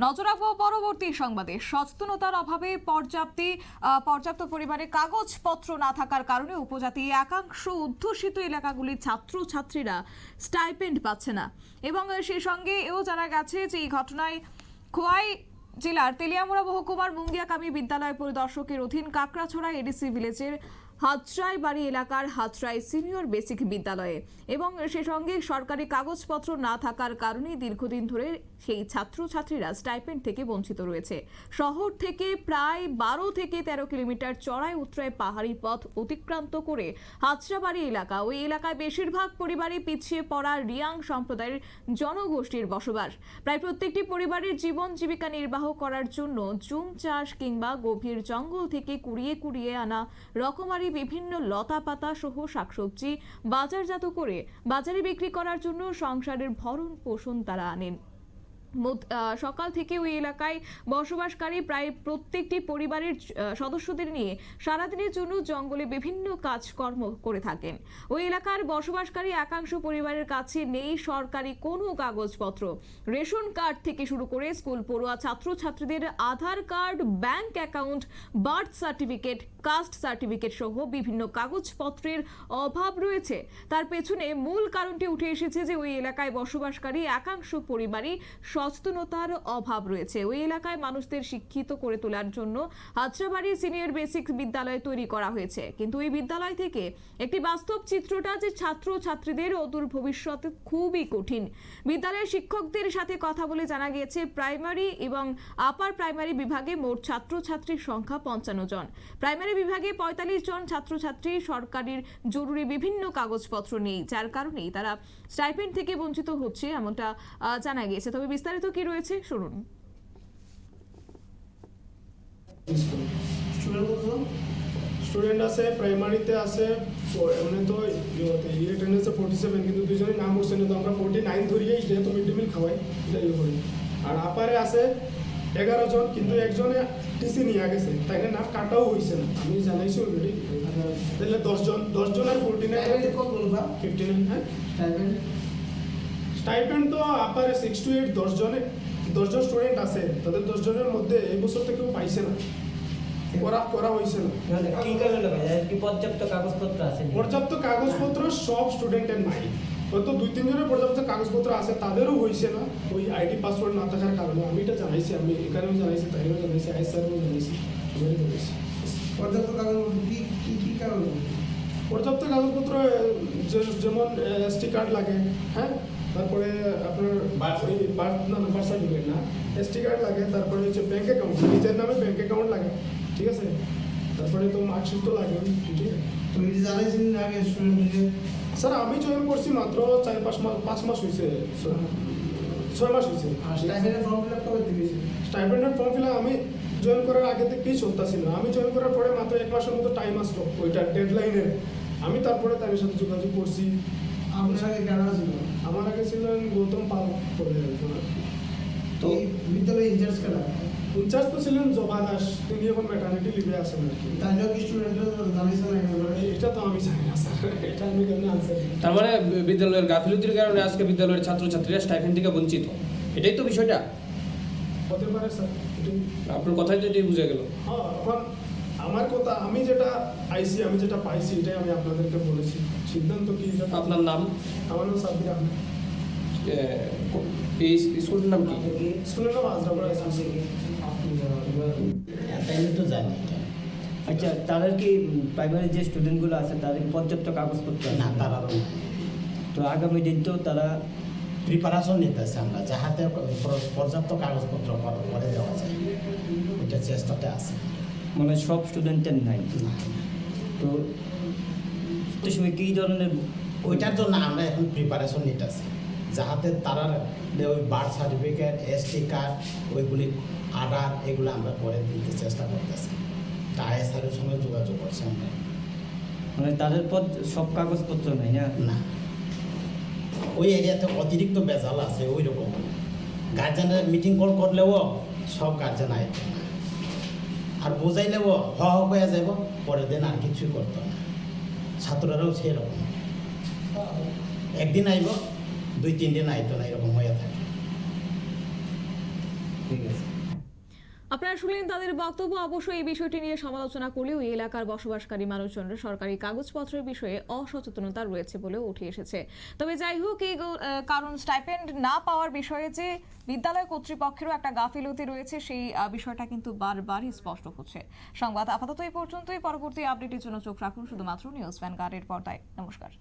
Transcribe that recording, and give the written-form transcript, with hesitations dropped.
নজর রাখবো পরবর্তী সংবাদে। সচেতনতার অভাবে পর্যাপ্ত পরিমাণে কাগজপত্র না থাকার কারণে উপজাতি একাংশ অধ্যুষিত এলাকাগুলির ছাত্রছাত্রীরা স্টাইপেন্ড পাচ্ছে না, এবং সেই সঙ্গে এও জানা গেছে যে এই ঘটনায় খোয়াই জেলার তেলিয়ামুড়া মহকুমার মুঙ্গিয়াকামী বিদ্যালয় পরিদর্শকের অধীন কাকড়াছড়া এডিসি ভিলেজের হাতরাই বাড়ি এলাকার হাতরাই সিনিয়র বেসিক বিদ্যালয়ে, এবং সে সঙ্গে সরকারি কাগজপত্র না থাকার কারণে দীর্ঘদিন ধরে সেই ছাত্রছাত্রীরা স্টাইপেন্ড থেকে বঞ্চিত রয়েছে। শহর থেকে প্রায় 12 থেকে 13 কিলোমিটার চড়াই উতরাই পাহাড়ি পথ অতিক্রান্ত করে হাতরাবাড়ি এলাকা, ওই এলাকায় বেশিরভাগ পরিবারই পিছিয়ে পড়া রিয়াং সম্প্রদায়ের জনগোষ্ঠীর বসবাস। প্রায় প্রত্যেকটি পরিবারের জীবন জীবিকা নির্বাহ করার জন্য জুম চাষ কিংবা গভীর জঙ্গল থেকে কুড়িয়ে কুড়িয়ে আনা রকমারি বিভিন্ন লতা পাতা সহ শাকসবজি বাজারজাত করে বাজারে বিক্রি করার জন্য সংসারের ভরণ পোষণ তারা আনেন। সকাল থেকে ওই এলাকায় বসবাসকারী প্রায় প্রত্যেকটি পরিবারের সদস্যদের নিয়ে সারাদিনের জন্য জঙ্গলে বিভিন্ন কাজকর্ম করে থাকেন। ওই এলাকার বসবাসকারী একাংশ পরিবারের কাছে নেই সরকারি কোনো কাগজপত্র। রেশন কার্ড থেকে শুরু করে স্কুল পড়ুয়া ছাত্রছাত্রীদের Aadhaar card, bank account, birth certificate, caste certificate সহ বিভিন্ন কাগজপত্রের অভাব রয়েছে। তার পেছনে মূল কারণটি উঠে এসেছে যে ওই এলাকায় বসবাসকারী একাংশ পরিবারই সচেতনতার অভাব রয়েছে। ওই এলাকায় মানুষদের শিক্ষিত করে তোলার জন্য হাতরাবাড়ি সিনিয়র বেসিক বিদ্যালয় তৈরি করা হয়েছে, কিন্তু এই বিদ্যালয় থেকে একটি বাস্তব চিত্রটা যে ছাত্রছাত্রীদের অদূর ভবিষ্যতে খুবই কঠিন। বিদ্যালয়ের শিক্ষকদের সাথে কথা বলে জানা গিয়েছে প্রাইমারি এবং আপার প্রাইমারি বিভাগে মোট ছাত্রছাত্রীর সংখ্যা 55 জন। প্রাইমারি বিভাগে 45 জন ছাত্রছাত্রী সরকারের জরুরি বিভিন্ন কাগজপত্র নেই, যার কারণেই তারা স্টাইপেন্ড থেকে বঞ্চিত হচ্ছে এমনটা জানা গিয়েছে। তবে বিস্তারিত কি রয়েছে শুনুন। স্টুডেন্ট আছে প্রাইমারিতে আছে, মানে তো অ্যাটেন্ডেন্সে 47, কিন্তু দুজনের নাম উঠছে না, তো আমরা 49 ধরিয়েই যেহেতু মিড ডে মিল খাওয়াই এটা ইয়ে করি। আর আপারে আছে 11 জন, কিন্তু একজনে টিসি নিয়ে গেছে, তাই নাম কাটাও হয়েছে না, আমি জানাইছি অলরেডি। তাহলে 10 জনের 49 59। হ্যাঁ, স্টাইপেন্ড তো আপারে 6 to 8 10 জন স্টুডেন্ট আছে, তাদের 10 জনের মধ্যে এই বছর তো কেউ পাইছে না, করা হয়েছে না। কি কারণে ভাই, কি পর্যাপ্ত কাগজপত্র আছে? পর্যাপ্ত কাগজপত্র সব স্টুডেন্টের নাই, হয়তো 2-3 জনের পর্যাপ্ত কাগজপত্র আছে, তাদেরও হয়েছে না ওই আইডি পাসওয়ার্ড না থাকার কারণে। আমি এটা জানাইছি, আমি এখানেও জানাইছি, তাইও জানাইছি, আইএসআরও জানাইছি, সবাই জানাইছি। পর্যাপ্ত কাগজপত্র কি কারণে? পর্যাপ্ত কাগজপত্র যেমন এসটি কার্ড লাগে, হ্যাঁ, তারপরে আপনার বার্থ সার্টিফিকেট না, এসটি কার্ড লাগে, তারপরে হচ্ছে ব্যাঙ্ক অ্যাকাউন্ট, নিজের নামে ব্যাঙ্ক অ্যাকাউন্ট লাগে, ঠিক আছে, তারপরে তো মার্কশিট তো লাগে, ঠিক আছে। তো এটা জানাইছেন আগে স্টুডেন্টকে? স্যার আমি জয়েন করছি মাত্র 4-5 মাস হয়েছে, 6 মাস হয়েছে। আর স্টাইপেন্ডের ফর্ম ফিল আপ কবে দিয়েছে? স্টাইপেন্ডের ফর্ম ফিল আপ আমি জয়েন করার আগে থেকেই চলতেছিল, আমি জয়েন করার পরে মাত্র 1 মাসের মতো টাইম আসলো ওইটা ডেডলাইনের, আমি তারপরে তাদের সাথে যোগাযোগ করছি। আপনার আগে কেন ছিল? আমার আগে ছিলেন গৌতম পাল করে। তো বিদ্যালয়ে ইনচার্জ কারা? ইনচার্জ তো ছিলেন জবা দাস, তিনি এখন ম্যাটার্নিটি লিভে আছেন আর কি। তাহলে কি স্টুডেন্টরা জানাইছে না একেবারে? এটা তো আমি জানি না স্যার, এটা আমি কেমন আনসার। তার মানে বিদ্যালয়ের গাফিলতির কারণে আজকে বিদ্যালয়ের ছাত্রছাত্রীরা স্টাইপেন্ড থেকে বঞ্চিত, এটাই তো বিষয়টা? হতে পারে স্যার, আপনার কথাই তো এটাই বুঝে গেল। হ্যাঁ, এখন আমার কথা, আমি যেটা আইসি, আমি যেটা পাইছি, এটাই আমি আপনাদেরকে বলেছি। সিদ্ধান্ত কি? আপনার নাম? আমার নাম সাব্বির আহমেদ। এই স্কুলটার নাম কি? স্কুলের নাম আজরাপাড়া স্কুল। তাইলে তো জানি। আচ্ছা, তাদের কি প্রাইমারি যে স্টুডেন্টগুলো আছে তাদের কি পর্যাপ্ত কাগজপত্র আছে? না, তারারও না। তো আগামী দিন তো তারা প্রিপারেশন নিতেছে আমরা, যাহাতে পর্যাপ্ত কাগজপত্র করে দেওয়া যায়, ওইটা চেষ্টাতে আছে। মানে সব স্টুডেন্টের নাই, না, তো সময় কী ধরনের ওইটার জন্য আমরা এখন প্রিপারেশন নিতেছি, যাহাতে তারা ওই বার্থ সার্টিফিকেট, এসটি কার্ড, ওইগুলি আধার, এগুলো আমরা করে দিতে চেষ্টা করতেছি। তা আইএসআরের সঙ্গে যোগাযোগ করছি আমরা। মানে তাদের পর সব কাগজপত্র নাই না? না, ওই এরিয়াতে অতিরিক্ত বেজাল আছে, ওই রকম গার্জেনের মিটিং কল করলেও সব গার্জেন আইত না, আর বোঝাইলেও হয়ে যাব, পরের দিন আর কিছুই করতো না। ছাত্ররাও সেরকম, একদিন আইব, 2-3 দিন আইতো না, এরকম হয়ে থাকে। ঠিক আছে। আপনারা শুনলেন তাদের বক্তব্য। অবশ্যই এই বিষয়টি নিয়ে সমালোচনা করলেও এই এলাকার বসবাসকারী মানুষজনের সরকারি কাগজপত্রের বিষয়ে অসচেতনতা রয়েছে বলেও উঠে এসেছে। তবে যাই হোক, এই কারণ স্টাইপেন্ড না পাওয়ার বিষয়ে যে বিদ্যালয় কর্তৃপক্ষেরও একটা গাফিলতি রয়েছে, সেই বিষয়টা কিন্তু বারবারই স্পষ্ট হচ্ছে। সংবাদ আপাতত এই পর্যন্তই। পরবর্তী আপডেটের জন্য চোখ রাখুন শুধুমাত্র নিউজ ভ্যানগার্ডের পর্দায়। নমস্কার।